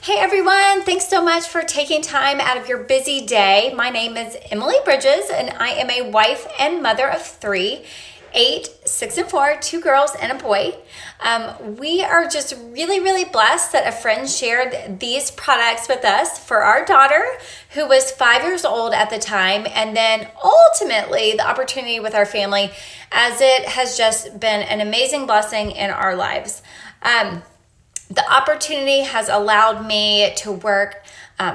Hey everyone, thanks so much for taking time out of your busy day. My name is Emily Bridges and I am a wife and mother of 3, 8, 6, and 4, 2 girls and a boy. We are just really blessed that a friend shared these products with us for our daughter, who was 5 years old at the time, and then ultimately the opportunity with our family, as it has just been an amazing blessing in our lives. The opportunity has allowed me to work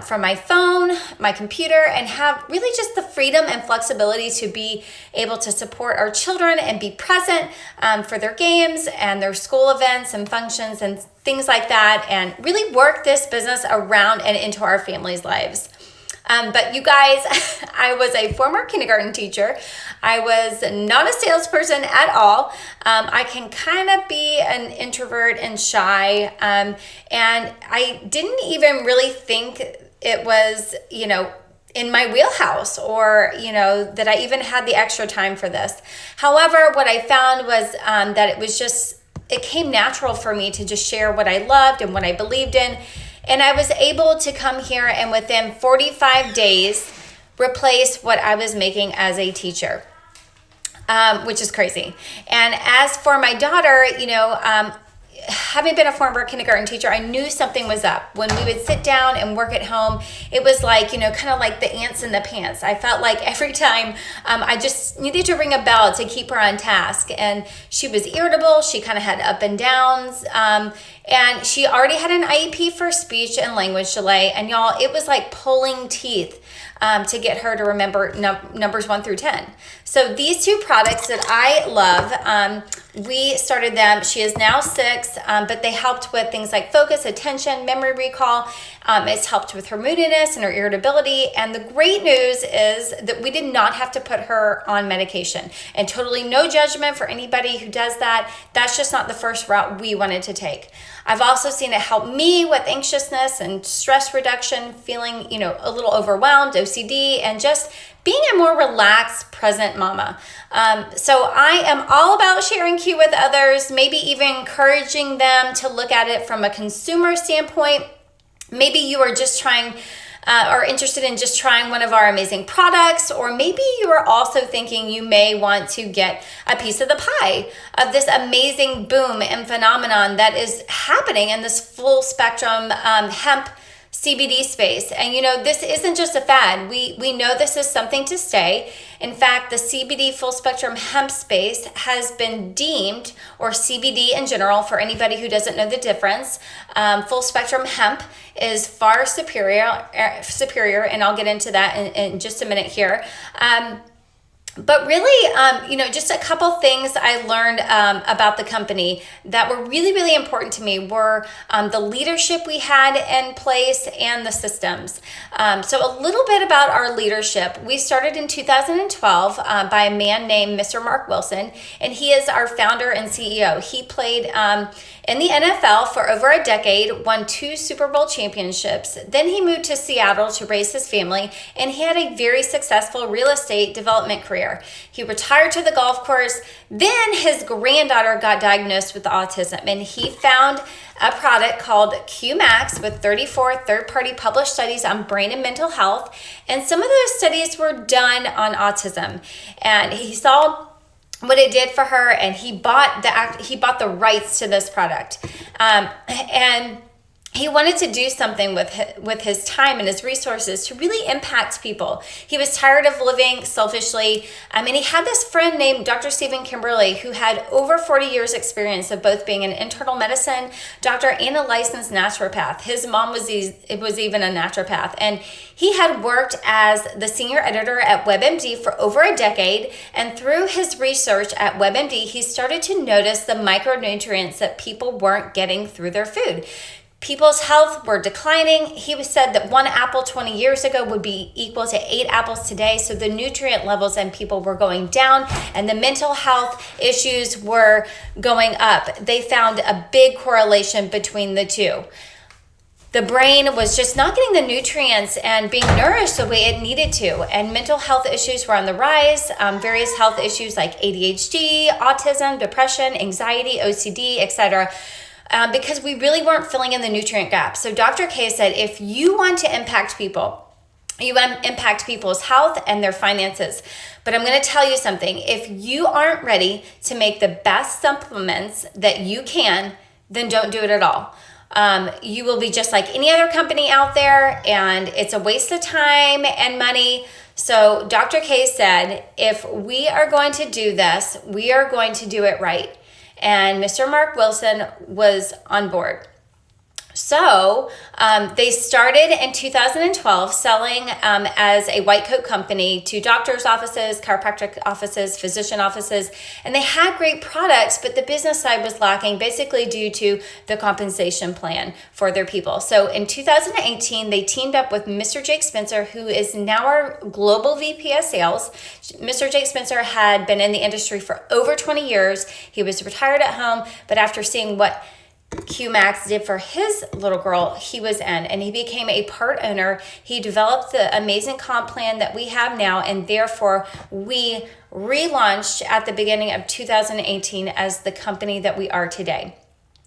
from my phone, my computer, and have really just the freedom and flexibility to be able to support our children and be present for their games and their school events and functions and things like that, and really work this business around and into our families' lives. But you guys, I was a former kindergarten teacher. I was not a salesperson at all. I can kind of be an introvert and shy. And I didn't even really think it was, in my wheelhouse or, that I even had the extra time for this. However, what I found was that it came natural for me to just share what I loved and what I believed in. And I was able to come here and within 45 days replace what I was making as a teacher, which is crazy. And as for my daughter, having been a former kindergarten teacher, I knew something was up. When we would sit down and work at home, it was like, kind of like the ants in the pants. I felt like every time I just needed to ring a bell to keep her on task. And she was irritable. She kind of had up and downs. And she already had an IEP for speech and language delay. And y'all, it was like pulling teeth to get her to remember numbers 1 through 10. So these 2 products that I love, we started them. She is now 6, but they helped with things like focus, attention, memory recall. It's helped with her moodiness and her irritability. And the great news is that we did not have to put her on medication. And totally no judgment for anybody who does that. That's just not the first route we wanted to take. I've also seen it help me with anxiousness and stress reduction, feeling, a little overwhelmed, OCD, and just being a more relaxed, present mama. So I am all about sharing Q with others, maybe even encouraging them to look at it from a consumer standpoint. Maybe you are just trying or interested in just trying one of our amazing products, or maybe you are also thinking you may want to get a piece of the pie of this amazing boom and phenomenon that is happening in this full spectrum hemp CBD space. And this isn't just a fad. We know this is something to stay. In fact, the CBD full spectrum hemp space has been deemed, or CBD in general, for anybody who doesn't know the difference, full spectrum hemp is far superior, and I'll get into that in just a minute here. But really, just a couple things I learned about the company that were really important to me were the leadership we had in place and the systems. So a little bit about our leadership. We started in 2012 by a man named Mr. Mark Wilson, and he is our founder and CEO. He played in the NFL for over a decade, won 2 Super Bowl championships. Then he moved to Seattle to raise his family, and he had a very successful real estate development career. He retired to the golf course. Then his granddaughter got diagnosed with autism, and he found a product called Q-Max with 34 third-party published studies on brain and mental health. And some of those studies were done on autism. And he saw what it did for her, and he bought the rights to this product. And he wanted to do something with his time and his resources to really impact people. He was tired of living selfishly. And he had this friend named Dr. Stephen Kimberly, who had over 40 years experience of both being an internal medicine doctor and a licensed naturopath. His mom was even a naturopath. And he had worked as the senior editor at WebMD for over a decade. And through his research at WebMD, he started to notice the micronutrients that people weren't getting through their food. People's health were declining. He said that 1 apple 20 years ago would be equal to 8 apples today. So the nutrient levels in people were going down and the mental health issues were going up. They found a big correlation between the two. The brain was just not getting the nutrients and being nourished the way it needed to. And mental health issues were on the rise. Various health issues like ADHD, autism, depression, anxiety, OCD, etc. because we really weren't filling in the nutrient gap. So Dr. K said, if you want to impact people, you want to impact people's health and their finances. But I'm going to tell you something. If you aren't ready to make the best supplements that you can, then don't do it at all. You will be just like any other company out there, and it's a waste of time and money. So Dr. K said, if we are going to do this, we are going to do it right. And Mr. Mark Wilson was on board. So they started in 2012 selling as a white coat company to doctors' offices, chiropractic offices, physician offices, and they had great products, but the business side was lacking, basically due to the compensation plan for their people. So in 2018, they teamed up with Mr. Jake Spencer, who is now our global VP of sales. Mr. Jake Spencer had been in the industry for over 20 years. He was retired at home, but after seeing what QMax did for his little girl, he was in, and he became a part owner. He developed the amazing comp plan that we have now, and therefore we relaunched at the beginning of 2018 as the company that we are today.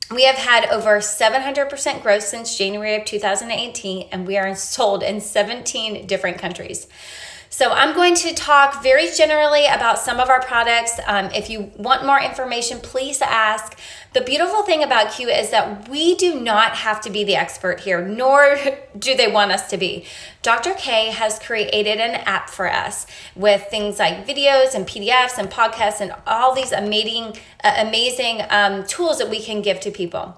We have had over 700% growth since January of 2018, and we are sold in 17 different countries. So I'm going to talk very generally about some of our products. If you want more information, please ask. The beautiful thing about Q is that we do not have to be the expert here, nor do they want us to be. Dr. K has created an app for us with things like videos and PDFs and podcasts and all these amazing tools that we can give to people.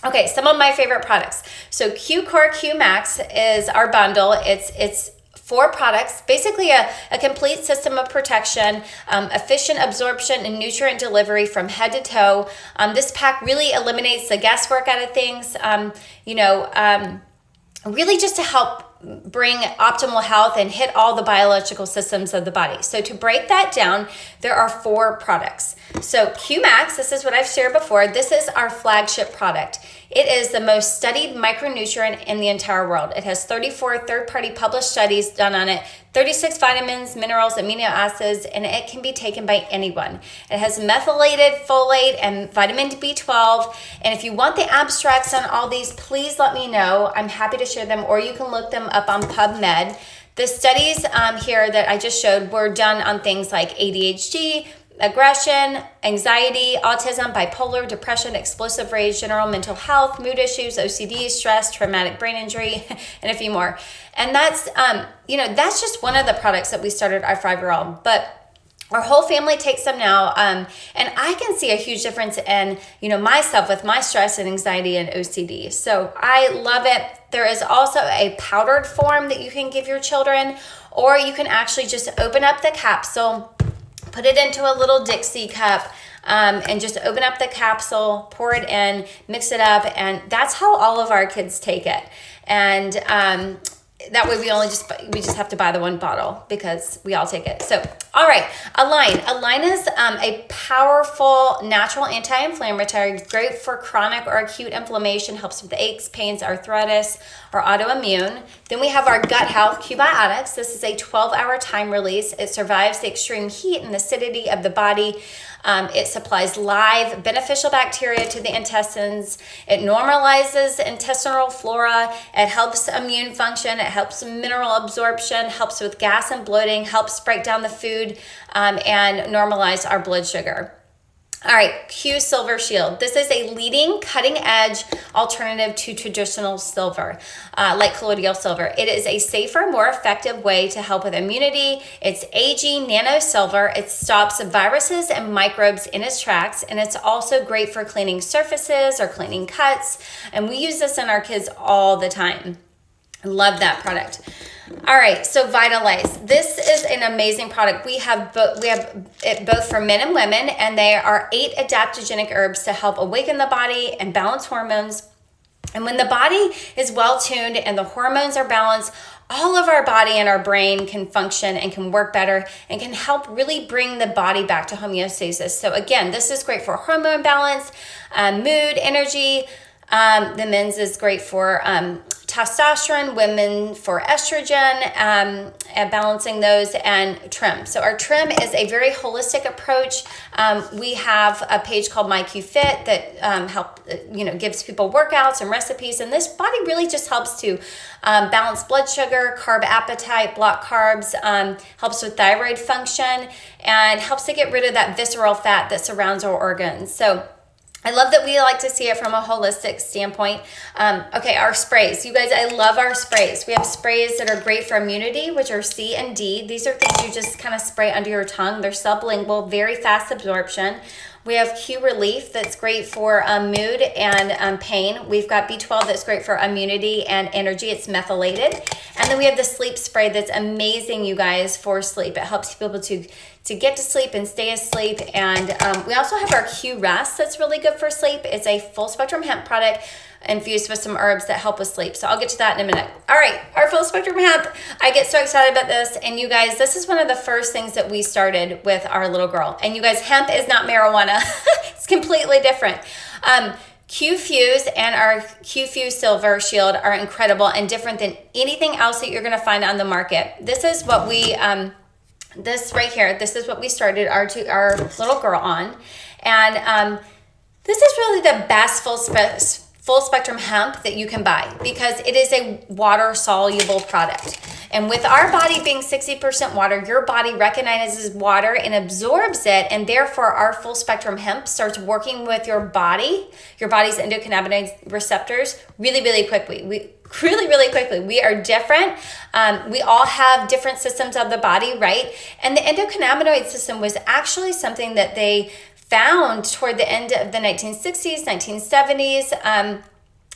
Okay, some of my favorite products. So Q Core Q Max is our bundle. It's 4 products, basically a complete system of protection, efficient absorption and nutrient delivery from head to toe. This pack really eliminates the guesswork out of things, really just to help bring optimal health and hit all the biological systems of the body. So to break that down, there are 4 products. So QMax, this is what I've shared before. This is our flagship product. It is the most studied micronutrient in the entire world. It has 34 third-party published studies done on it, 36 vitamins, minerals, amino acids, and it can be taken by anyone. It has methylated folate and vitamin B12. And if you want the abstracts on all these, please let me know. I'm happy to share them, or you can look them up on PubMed. The studies here that I just showed were done on things like ADHD, aggression, anxiety, autism, bipolar, depression, explosive rage, general mental health, mood issues, OCD, stress, traumatic brain injury, and a few more. And that's, that's just one of the products that we started our 5-year-old. But our whole family takes them now, and I can see a huge difference in, myself with my stress and anxiety and OCD. So I love it. There is also a powdered form that you can give your children, or you can actually just open up the capsule, put it into a little Dixie cup, and just open up the capsule, pour it in, mix it up, and that's how all of our kids take it. And that way we just have to buy the one bottle because we all take it. So, all right, Align. Align is a powerful natural anti-inflammatory, great for chronic or acute inflammation, helps with aches, pains, arthritis, or autoimmune. Then we have our gut health, Qbiotics. This is a 12-hour time release. It survives the extreme heat and acidity of the body. It supplies live beneficial bacteria to the intestines. It normalizes intestinal flora. It helps immune function. It helps mineral absorption, helps with gas and bloating, helps break down the food, and normalize our blood sugar. All right, Q Silver Shield. This is a leading cutting-edge alternative to traditional silver, like colloidal silver. It is a safer, more effective way to help with immunity. It's AG nano silver. It stops viruses and microbes in its tracks, and it's also great for cleaning surfaces or cleaning cuts. And we use this in our kids all the time. Love that product. All right, so Vitalize. This is an amazing product. We have it both for men and women, and they are 8 adaptogenic herbs to help awaken the body and balance hormones. And when the body is well tuned and the hormones are balanced, all of our body and our brain can function and can work better and can help really bring the body back to homeostasis. So again, this is great for hormone balance, mood, energy. The men's is great for testosterone, women for estrogen, and balancing those, and trim. So our trim is a very holistic approach. We have a page called MyQFit that gives people workouts and recipes, and this body really just helps to balance blood sugar, carb appetite, block carbs, helps with thyroid function, and helps to get rid of that visceral fat that surrounds our organs. So I love that we like to see it from a holistic standpoint. Okay, our sprays. You guys, I love our sprays. We have sprays that are great for immunity, which are C and D. These are things you just kind of spray under your tongue. They're sublingual, very fast absorption. We have Q Relief that's great for mood and pain. We've got B12 that's great for immunity and energy. It's methylated. And then we have the sleep spray that's amazing, you guys, for sleep. It helps people to get to sleep and stay asleep. And we also have our Q Rest that's really good for sleep. It's a full spectrum hemp product infused with some herbs that help with sleep. So I'll get to that in a minute. All right, our full spectrum hemp. I get so excited about this. And you guys, this is one of the first things that we started with our little girl. And you guys, hemp is not marijuana. It's completely different. Q Fuse and our Q Fuse Silver Shield are incredible and different than anything else that you're gonna find on the market. This is what we, this right here, this is what we started our little girl on. And this is really the best full spectrum hemp that you can buy because it is a water soluble product. And with our body being 60% water, your body recognizes water and absorbs it, and therefore our full spectrum hemp starts working with your body's endocannabinoid receptors really quickly. Really quickly. We are different. We all have different systems of the body, right? And the endocannabinoid system was actually something that they found toward the end of the 1960s, 1970s.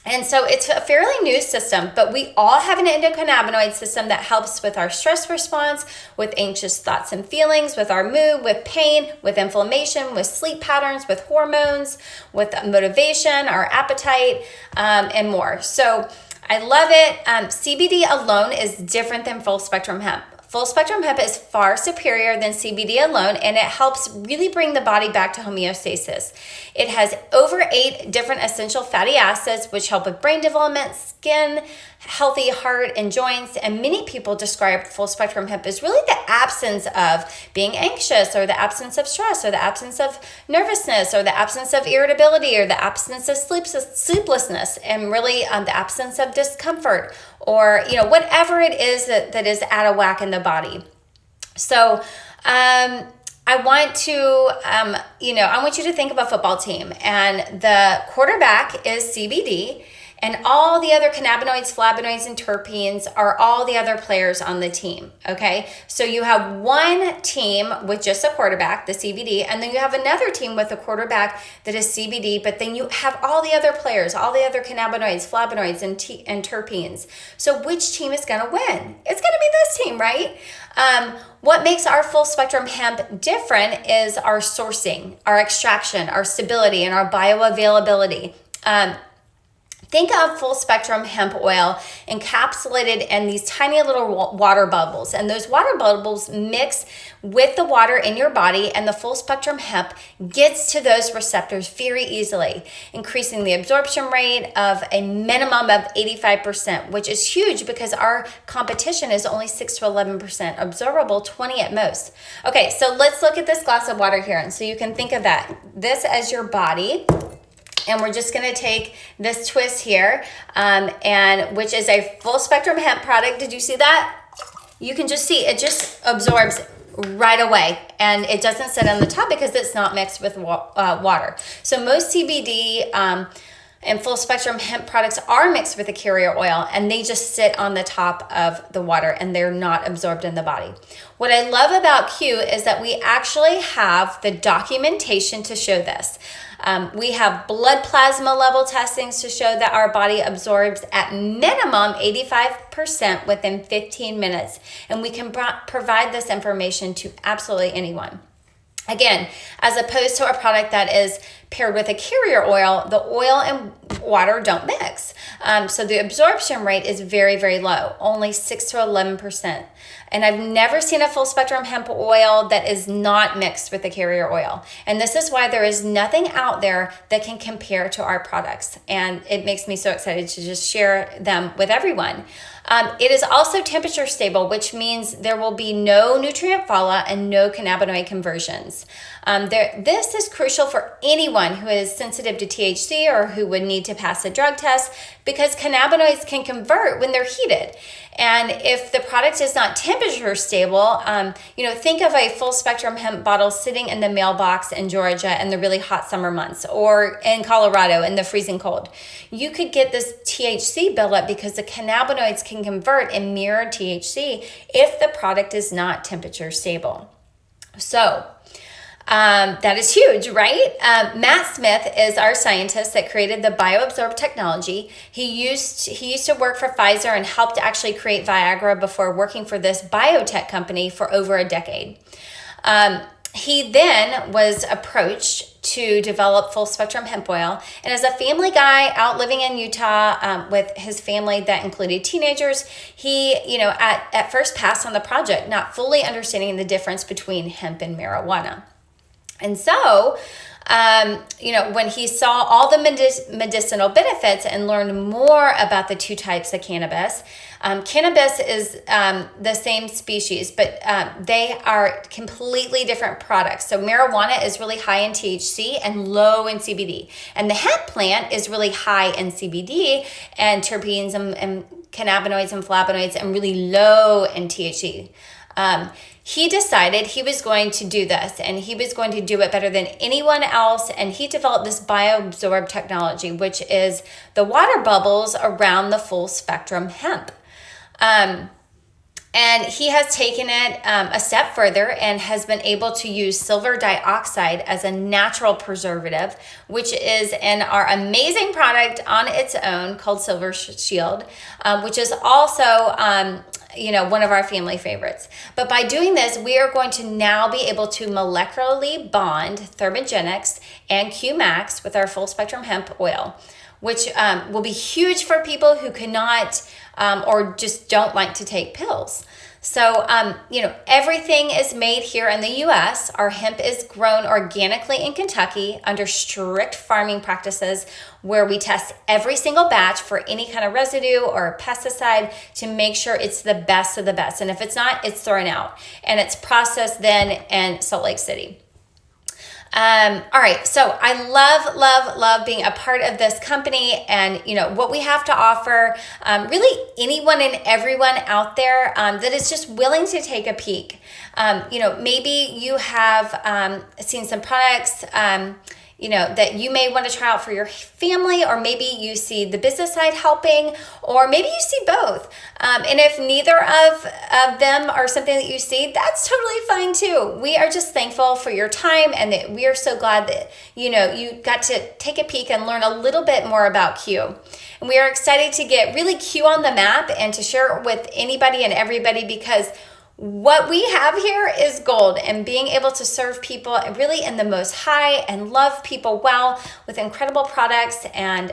And so it's a fairly new system, but we all have an endocannabinoid system that helps with our stress response, with anxious thoughts and feelings, with our mood, with pain, with inflammation, with sleep patterns, with hormones, with motivation, our appetite, and more. So I love it. CBD alone is different than full spectrum hemp. Full spectrum hemp is far superior than CBD alone, and it helps really bring the body back to homeostasis. It has over 8 different essential fatty acids, which help with brain development, skin, healthy heart and joints. And many people describe full spectrum hemp as really the absence of being anxious, or the absence of stress, or the absence of nervousness, or the absence of irritability, or the absence of sleeplessness, and really the absence of discomfort, or whatever it is that is out of whack in the body. So I want you to think of a football team, and the quarterback is CBD, and all the other cannabinoids, flavonoids, and terpenes are all the other players on the team, okay? So you have one team with just a quarterback, the CBD, and then you have another team with a quarterback that is CBD, but then you have all the other players, all the other cannabinoids, flavonoids, and terpenes. So which team is gonna win? It's gonna be this team, right? What makes our full spectrum hemp different is our sourcing, our extraction, our stability, and our bioavailability. Think of full spectrum hemp oil encapsulated in these tiny little water bubbles, and those water bubbles mix with the water in your body, and the full spectrum hemp gets to those receptors very easily, increasing the absorption rate of a minimum of 85%, which is huge because our competition is only 6 to 11%, absorbable 20 at most. Okay, so let's look at this glass of water here, and so you can think of this as your body. And we're just going to take this twist here, and which is a full spectrum hemp product. Did you see that? You can just see it just absorbs right away, and it doesn't sit on the top because it's not mixed with water. So most CBD and full spectrum hemp products are mixed with a carrier oil, and they just sit on the top of the water, and they're not absorbed in the body. What I love about Q is that we actually have the documentation to show this. We have blood plasma level testings to show that our body absorbs at minimum 85% within 15 minutes. And we can provide this information to absolutely anyone. Again, as opposed to a product that is paired with a carrier oil, the oil and water don't mix. So the absorption rate is very, very low, only 6 to 11%. And I've never seen a full spectrum hemp oil that is not mixed with the carrier oil. And this is why there is nothing out there that can compare to our products. And it makes me so excited to just share them with everyone. It is also temperature stable, which means there will be no nutrient fallout and no cannabinoid conversions. This is crucial for anyone who is sensitive to THC or who would need to pass a drug test, because cannabinoids can convert when they're heated. And if the product is not temperature stable, think of a full spectrum hemp bottle sitting in the mailbox in Georgia in the really hot summer months, or in Colorado in the freezing cold. You could get this THC buildup because the cannabinoids can convert and mirror THC if the product is not temperature stable. So, that is huge, right? Matt Smith is our scientist that created the bioabsorb technology. He used to work for Pfizer and helped actually create Viagra before working for this biotech company for over a decade. He then was approached to develop full spectrum hemp oil. And as a family guy out living in Utah with his family that included teenagers, he, at first passed on the project, not fully understanding the difference between hemp and marijuana. And so, when he saw all the medicinal benefits and learned more about the two types of cannabis, cannabis is the same species, but they are completely different products. So marijuana is really high in THC and low in CBD. And the hemp plant is really high in CBD and terpenes and cannabinoids and flavonoids, and really low in THC. He decided he was going to do this, and he was going to do it better than anyone else. And he developed this bioabsorb technology, which is the water bubbles around the full spectrum hemp. And he has taken it a step further and has been able to use silver dioxide as a natural preservative, which is in our amazing product on its own called Silver Shield, which is also one of our family favorites. But by doing this, we are going to now be able to molecularly bond thermogenics and Qmax with our full spectrum hemp oil, which will be huge for people who cannot or just don't like to take pills. So, everything is made here in the U.S. Our hemp is grown organically in Kentucky under strict farming practices, where we test every single batch for any kind of residue or pesticide to make sure it's the best of the best. And if it's not, it's thrown out. And it's processed then in Salt Lake City. All right, so I love being a part of this company, and what we have to offer. Really, anyone and everyone out there that is just willing to take a peek. Maybe you have seen some products. That you may want to try out for your family, or maybe you see the business side helping, or maybe you see both. And if neither of them are something that you see, that's totally fine too. We are just thankful for your time, and that we are so glad that, you got to take a peek and learn a little bit more about Q. And we are excited to get really Q on the map and to share it with anybody and everybody, because what we have here is gold, and being able to serve people really in the most high and love people well with incredible products and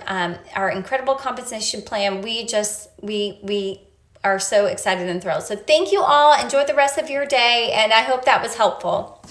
our incredible compensation plan. We are so excited and thrilled. So thank you all. Enjoy the rest of your day, and I hope that was helpful.